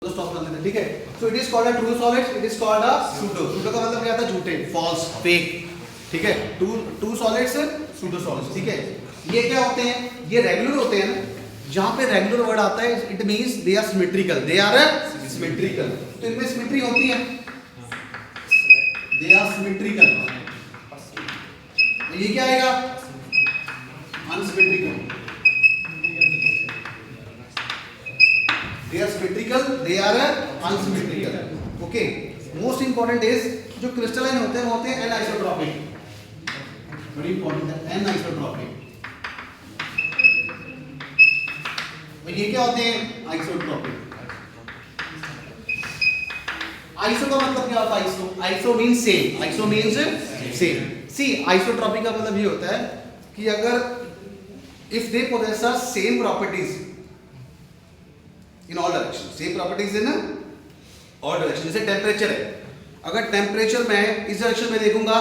Stop कर लेते हैं, ठीक है। So it is called a true solids, it is called a pseudo. Pseudo का मतलब क्या होता है? झूठे, फॉल्स, फेक, ठीक है। ट्रू सॉलिड्स, सूडो सॉलिड्स, ठीक है। ये क्या होते हैं? ये रेगुलर होते हैं ना। जहां पे रेगुलर वर्ड आता है it means they are symmetrical, they are symmetrical. तो इनमें सिमेट्री होती है, दे आर सिमेट्रिकल। ये क्या आएगा? Unsymmetrical. They are symmetrical, they are unsymmetrical. Okay. Most important is जो क्रिस्टलाइन होते हैं वो होते हैं एनिसोट्रॉपिक। Very important है एनिसोट्रॉपिक। और ये क्या होते हैं? आइसोट्रॉपिक। आइसो का मतलब क्या होता है? Iso, iso means same, iso means same. See isotropic का मतलब ये होता है कि अगर if they possess same properties in all directions, same properties in all directions। जैसे टेम्परेचर है, अगर टेम्परेचर मैं इस डायरेक्शन में देखूंगा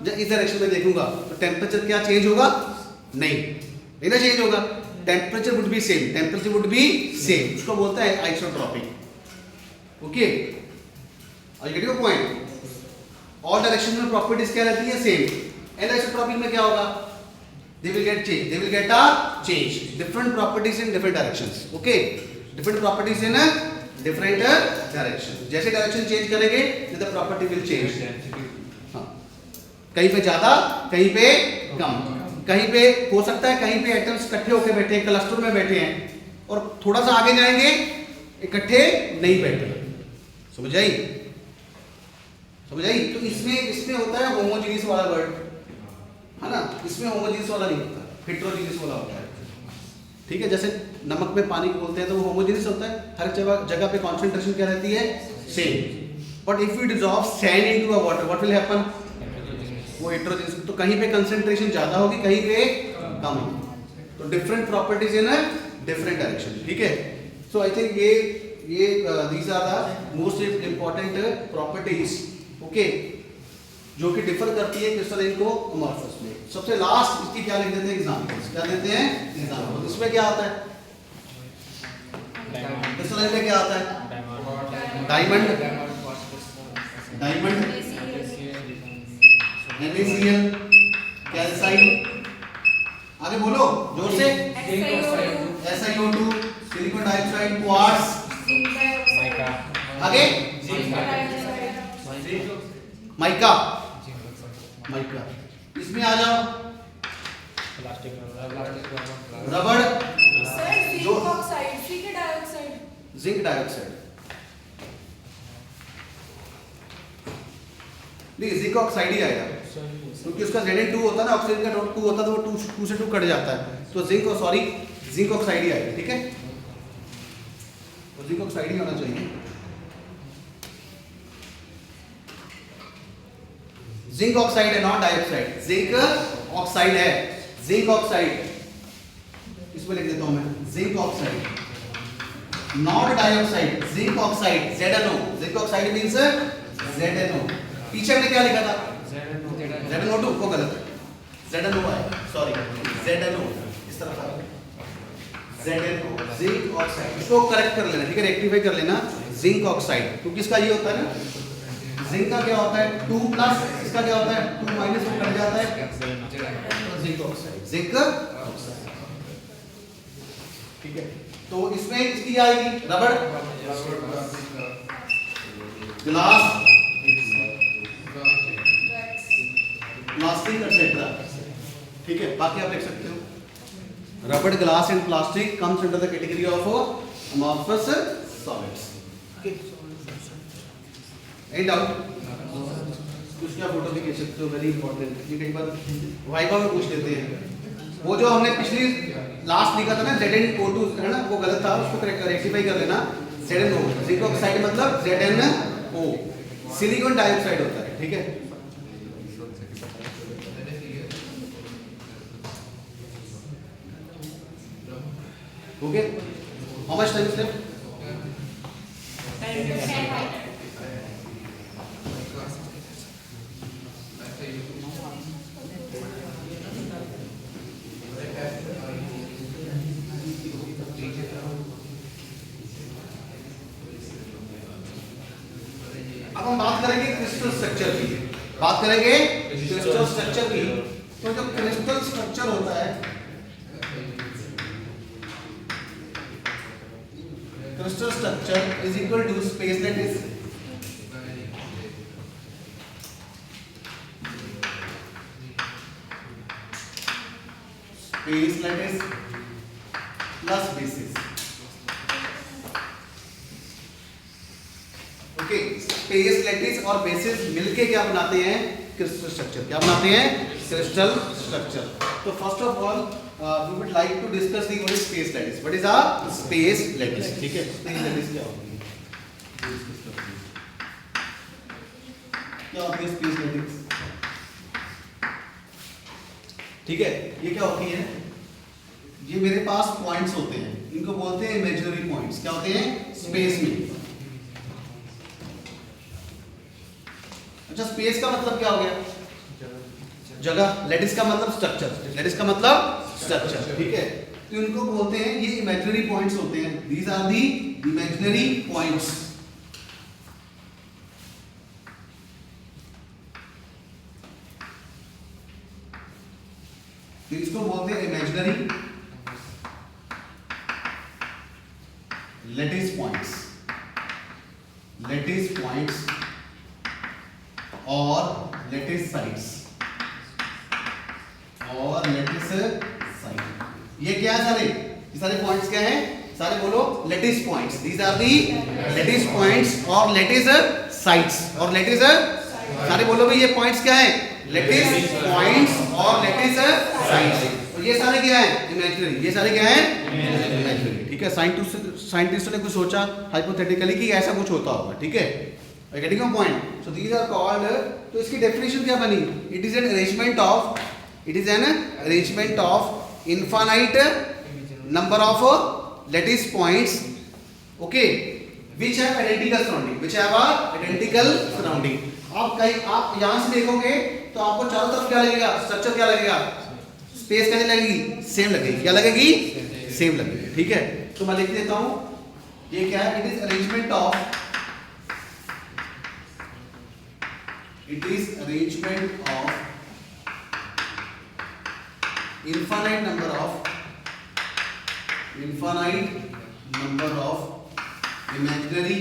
या इस डायरेक्शन में देखूंगा तो टेम्परेचर क्या चेंज होगा? नहीं ना चेंज होगा। Temperature would be same, temperature would be same, उसको बोलता है isotropic. Okay, are you getting the point? All direction में प्रॉपर्टीज क्या रहती है? सेम। एनिसोट्रॉपिक में क्या होगा? They will get change, they will get a change, different properties in different directions. Okay, different properties in different direction. जैसे direction change करेंगे the property will change. हाँ, कहीं पे ज्यादा, कहीं पे कम, कहीं पे हो सकता है कहीं पे एटम्स इकट्ठे होकर बैठे हैं, क्लस्टर में बैठे हैं, और थोड़ा सा आगे जाएंगे इकट्ठे नहीं बैठे। समझ आई? समझ आई? तो इसमें होता है होमोजेनियस वाला वर्ड, है ना। इसमें होमोजेनियस वाला नहीं होता, हेटेरोजेनियस वाला होता है, ठीक है। जैसे नमक में पानी को बोलते हैं तो वो होमोजेनियस होता है, हर जगह पे कॉन्सेंट्रेशन क्या रहती है? Same. But if you dissolve sand into a water what will happen? वो हेटेरोजेनियस, तो कहीं पे कंसंट्रेशन ज्यादा होगी, कहीं पे कम होगी। तो different properties in different direction, ठीक है। सो आई थिंक ये these are the most important properties, okay, जो कि डिफर करती है क्रिस्टलाइन को अमॉर्फस में। सबसे लास्ट इसकी क्या लिख देते हैं? एग्जांपल्स। क्या देते हैं? एग्जांपल। इसमें क्या आता है? क्रिस्टलाइन में क्या आता है? डायमंड, डायमंड, NaCl, कैल्साइट, आगे बोलो जोर से, SiO2, सिलिकॉन डाइऑक्साइड, क्वार्ट्ज, आगे माइका, माइका। इसमें आ जाओ रबड़, जिंक डाइऑक्साइड। नहीं, जिंक ऑक्साइड ही आएगा क्योंकि उसका Zn2 होता है ना, ऑक्सीजन का 2 होता है तो वो 2 से 2 कट जाता है, तो जिंक ऑक्साइड ही आएगा, ठीक है। तो जिंक ऑक्साइड ही होना चाहिए। जिंक ऑक्साइड है, नॉट डाइऑक्साइड। जिंक ऑक्साइड है, जिंक ऑक्साइड, इसमें लिख देता हूं मैं, zinc oxide, not dioxide, zinc oxide, ZnO। Zinc oxide means ZnO। पीछे हमने क्या लिखा था? ZnO2, वो गलत है, ZnO है, सॉरी, ZnO इस तरह था, ZnO, जिंक ऑक्साइड। इसको करेक्ट कर लेना, ठीक है, रेक्टिफाई कर लेना, जिंक ऑक्साइड, क्योंकि इसका ये होता है ना, जिंक का क्या होता है 2 प्लस, इसका क्या होता है 2 माइनस, वो कट जाता है, तो जिंक ऑक्साइड, जिंक ऑक्साइड, ठीक है। तो इसमें इसकी क्या आएगी? रबड़, ग्लास, प्लास्टिक एक्सेट्रा, ठीक है। बाकी आप लिख सकते हो रबड़, glass and plastic comes under the category of amorphous solids. Any doubt? उसका फोटो भी खींच सकते हो, वेरी इंपॉर्टेंट, ये कई बार वाइवा में पूछ लेते हैं। वो जो हमने पिछली लास्ट लिखा था ना ZnO2 है ना, वो गलत था, उसको रेक्टिफाई कर लेना, ZnO। जिंक ऑक्साइड मतलब ZnO, सिलिकॉन डाइऑक्साइड होता है, ठीक है। Okay, how much time is left? अब हम बात करेंगे क्रिस्टल स्ट्रक्चर की, बात करेंगे क्रिस्टल स्ट्रक्चर की। तो जो क्रिस्टल स्ट्रक्चर होता है, crystal structure is equal to space lattice plus basis. Okay, space lattice और बेसिस मिलके क्या बनाते हैं? Crystal structure. क्या बनाते हैं? Crystal structure. तो first of all we would like to discuss the what is space lattice. What is a space lattice? ठीक है, स्पेस लैटिस क्या होती है? क्या होती है स्पेस लैटिस? ठीक है, ये क्या होती है? ये मेरे पास पॉइंट्स होते हैं, इनको बोलते हैं इमेजिनरी पॉइंट्स। क्या होते हैं? स्पेस में। अच्छा, स्पेस का मतलब क्या हो गया? जगह। लेटिस का मतलब स्ट्रक्चर, लेटिस का मतलब स्ट्रक्चर। ठीक है, तो इनको बोलते हैं, ये इमेजिनरी पॉइंट्स होते हैं। These are the imaginary points. तो इसको बोलते हैं imaginary lattice points, lattice points और लेटिस साइड्स, और लेटिस साइड। ये क्या है सारे? ये सारे पॉइंट्स क्या हैं? सारे बोलो lattice points. These are the lattice points और लेटिस साइड्स, और लेटिस सारे बोलो भाई, ये पॉइंट्स क्या है? लेटिस पॉइंट्स और लेटिस साइड्स। और ये सारे क्या है? इमेजिनरी। ये सारे क्या है? इमेजिनरी। ठीक है, साइंटिस्टों ने कुछ सोचा हाइपोथेटिकली कि ऐसा कुछ होता होगा। ठीक है, getting a point. So these are called, तो इसकी डेफिनेशन क्या बनी? It is an arrangement of, it is an arrangement of infinite number of lattice points, okay, which have identical surrounding, which have identical surrounding. आप कहीं, आप यहां से देखोगे तो आपको चारों तरफ क्या लगेगा? स्ट्रक्चर क्या लगेगा? स्पेस कैसे लगेगी? सेम लगेगी। क्या लगेगी? सेम लगेगी। ठीक है, तो मैं लिख देता हूं, ये क्या है? It is arrangement of, it is arrangement of infinite number of imaginary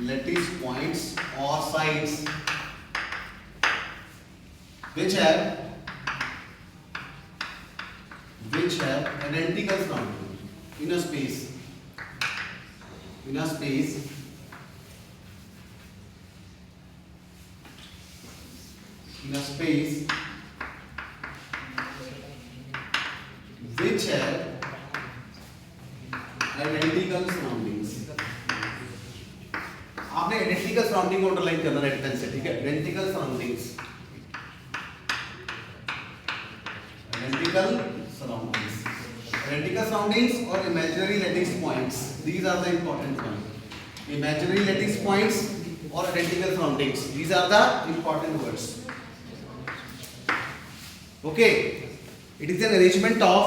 lattice points or sides which have identical surrounding in a space which have identical surroundings। आपने आइडेंटिकल सराउंडिंग को अंडरलाइन करना रेड पेन से। ठीक है, identical surroundings, identical surroundings और imaginary lattice points. These are the important point. Imaginary lattice points और identical surroundings, these are the important words. Okay, it is an arrangement of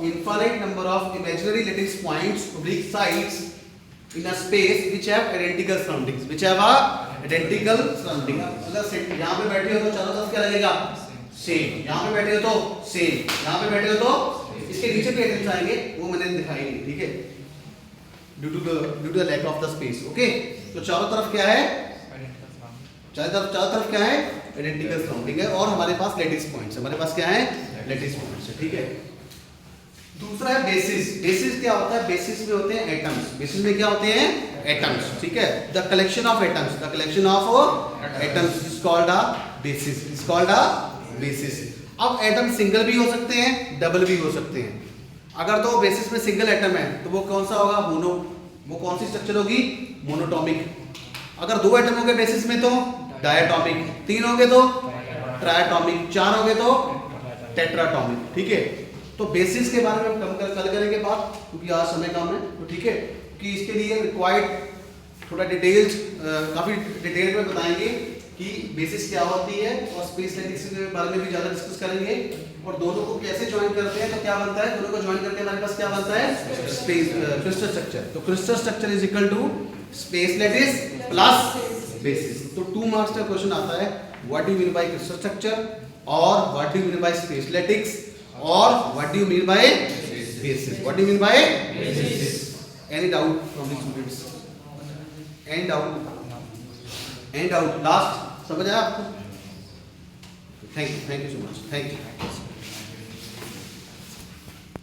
infinite number of imaginary lattice points oblique sides in a space which have identical surroundings, which have a identical surrounding। अगर यहाँ पे बैठे हो तो चारों तरफ क्या लगेगा? सेम। यहाँ पे बैठे हो तो सेम, यहाँ पे बैठे हो तो इसके नीचे भी आइटम्स आएंगे, वो मैंने दिखाई नहीं। ठीक है, due to the lack of the space. Okay, तो चारों तरफ क्या है? चारों तरफ क्या है? आइडेंटिकल सराउंडिंग है, और हमारे पास लेटिस पॉइंट्स है। हमारे पास क्या है? लेटिस पॉइंट्स है। ठीक है, दूसरा है बेसिस। बेसिस क्या होता है? बेसिस में होते हैं एटम्स। बेसिस में क्या होते हैं? एटम्स। ठीक है, the collection of atoms is called a basis. अब एटम सिंगल भी हो सकते हैं, डबल भी हो सकते हैं। अगर तो बेसिस में सिंगल एटम है तो वो कौन सा होगा? वो कौन सी स्ट्रक्चर होगी? मोनोटॉमिक। अगर दो एटम हो गए बेसिस में तो डायटॉमिक, तीन हो गए तो ट्रायटॉमिक, चार हो गए तो टेट्राटॉमिक। ठीक है, तो बेसिस के बारे में हम कल करेंगे बात, क्योंकि आज समय कम है। तो ठीक है, कि इसके लिए रिक्वायर्ड थोड़ा डिटेल्स, काफ़ी डिटेल में बताएंगे कि बेसिस क्या होती है और स्पेस लेटिक्स के बारे में भी ज्यादा डिस्कस करेंगे और दोनों को कैसे ज्वाइन करते हैं तो क्या बनता है, दोनों को ज्वाइन करके हमारे पास क्या बनता है, स्पेस क्रिस्टल स्ट्रक्चर। तो crystal structure is equal to space lattice plus basis. तो 2 मार्क्स का क्वेश्चन आता है, what do you mean by crystal structure और what do you mean by space lattice और what do you mean by basis, what do you mean by basis. Any doubt from the students? And out last समझ आया आपको? Thank you so much, thank you.